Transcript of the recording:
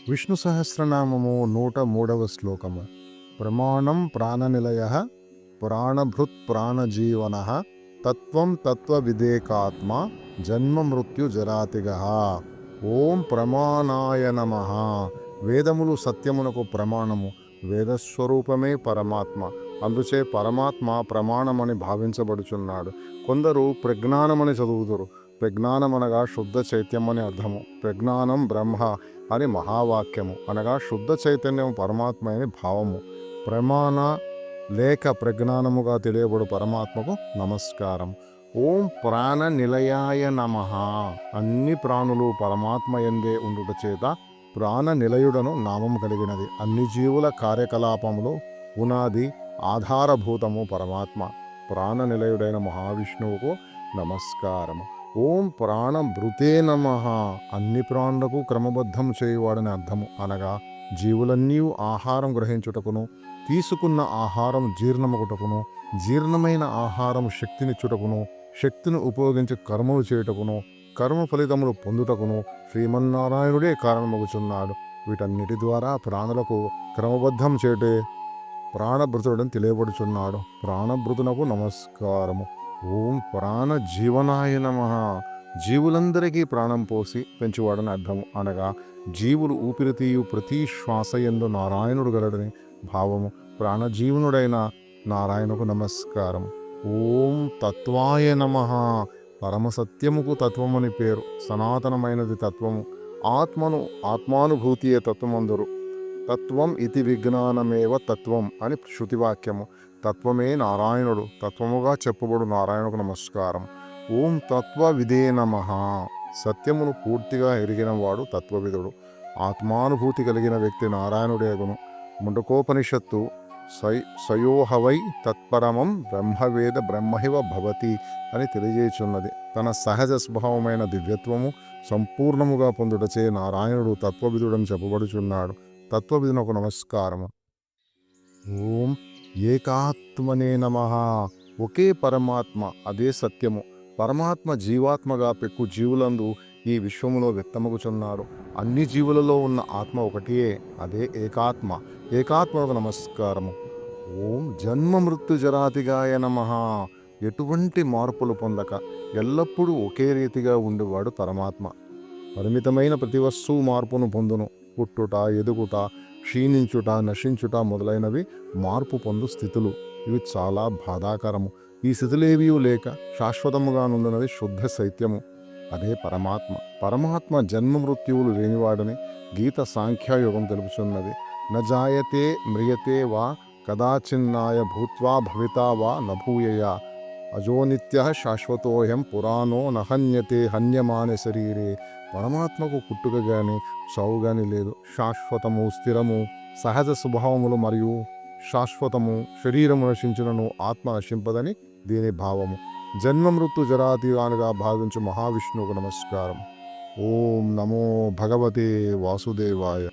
విష్ణు సహస్రనామము 103వ శ్లోకము. ప్రమాణం ప్రాణనిలయ ప్రాణభృత్ ప్రాణజీవన తత్వం తత్వవిదేకాత్మ జన్మ మృత్యు జరాతిగ. ఓం ప్రమాణాయ నమ. వేదములు సత్యమునకు ప్రమాణము. వేదస్వరూపమే పరమాత్మ. అందుచే పరమాత్మ ప్రమాణమని భావించబడుచున్నాడు. కొందరు ప్రజ్ఞానమని చదువుతురు. ప్రజ్ఞానమనగా శుద్ధ చైత్యం అని అర్థము. ప్రజ్ఞానం బ్రహ్మ అని మహావాక్యము అనగా శుద్ధ చైతన్యం పరమాత్మ అని భావము. ప్రమాణ లేక ప్రజ్ఞానముగా తెలియబడు పరమాత్మకు నమస్కారం. ఓం ప్రాణ నిలయాయ నమ. అన్ని ప్రాణులు పరమాత్మ యందే ఉండుట చేత ప్రాణ నిలయుడను నామం కలిగినది. అన్ని జీవుల కార్యకలాపములు పునాది ఆధారభూతము పరమాత్మ. ప్రాణ నిలయుడైన మహావిష్ణువుకు నమస్కారము. ఓం ప్రాణభృతే నమ. అన్ని ప్రాణులకు క్రమబద్ధం చేయువాడని అర్థము. అనగా జీవులన్నీ ఆహారం గ్రహించుటకును, తీసుకున్న ఆహారం జీర్ణమగుటకును, జీర్ణమైన ఆహారం శక్తినిచ్చుటకును, శక్తిని ఉపయోగించి కర్మలు చేయుటకును, కర్మ ఫలితములు పొందుటకును శ్రీమన్నారాయణుడే కారణమగుచున్నాడు. వీటన్నిటి ద్వారా ప్రాణులకు క్రమబద్ధం చేటే ప్రాణభృతుడని తెలియబడుచున్నాడు. ప్రాణభృతునకు నమస్కారము. ఓం ప్రాణ జీవనాయ నమ. జీవులందరికీ ప్రాణం పోసి పెంచువాడని అర్థము. అనగా జీవులు ఊపిరితీయు ప్రతి శ్వాసయందు నారాయణుడు గలడని భావము. ప్రాణజీవనుడైన నారాయణకు నమస్కారం. ఓం తత్వాయ నమ. పరమసత్యముకు తత్వమని పేరు. సనాతనమైనది తత్వము. ఆత్మను ఆత్మానుభూతియే తత్వమందురు. తత్వం ఇతి విజ్ఞానమేవ తత్వం అని శృతివాక్యము. తత్వమే నారాయణుడు. తత్వముగా చెప్పబడు నారాయణకు నమస్కారం. ఓం తత్వవిదే నమ. సత్యమును పూర్తిగా ఎరిగినవాడు తత్వవిదుడు. ఆత్మానుభూతి కలిగిన వ్యక్తి నారాయణుడేగును. ముండకోపనిషత్తు సయోహవై తత్పరమం బ్రహ్మవేద బ్రహ్మైవ భవతి అని తెలియజేయుచున్నది. తన సహజ స్వభావమైన దివ్యత్వము సంపూర్ణముగా పొందుటచే నారాయణుడు తత్వవిదుడని చెప్పబడుచున్నాడు. తత్వవిదునకు నమస్కారము. ఓం ఏకాత్మనే నమ. ఒకే పరమాత్మ, అదే సత్యము. పరమాత్మ జీవాత్మగా పెక్కు జీవులందు ఈ విశ్వములో వ్యక్తమగుచున్నాడు. అన్ని జీవులలో ఉన్న ఆత్మ ఒకటియే, అదే ఏకాత్మ. ఏకాత్మకు నమస్కారము. ఓం జన్మ మృత్యు జరాతిగాయ నమ. ఎటువంటి మార్పులు పొందక ఎల్లప్పుడూ ఒకే రీతిగా ఉండేవాడు పరమాత్మ. పరిమితమైన ప్రతి వస్తువు మార్పును పొందును. పుట్టుట, ఎదుగుట, క్షీణించుట, నశించుట మొదలైనవి మార్పు పొందు స్థితులు. ఇవి చాలా బాధాకరము. ఈ స్థితులేవీ లేక శాశ్వతముగా నుండినది శుద్ధ శైత్యము, అదే పరమాత్మ. పరమాత్మ జన్మ మృత్యువులు లేనివాడని గీత సాంఖ్యయోగం తెలుపుచున్నది. న జాయతే మ్రియతే వా కదాచిన్నాయ భూత్వా భవితా వా నభూయయ. అజోనిత్య శాశ్వతోయం పురాణో నహన్యతే హన్యమానే శరీరే. పరమాత్మకు పుట్టుక గాని చావు గాని లేదు. శాశ్వతము, స్థిరము, సహజ స్వభావములు మరియు శాశ్వతము. శరీరము నశించినను ఆత్మ నశింపదని దీని భావము. జన్మ మృత్యు జరాతిగానుగా భావించు మహావిష్ణువుకు నమస్కారం. ఓం నమో భగవతే వాసుదేవాయ.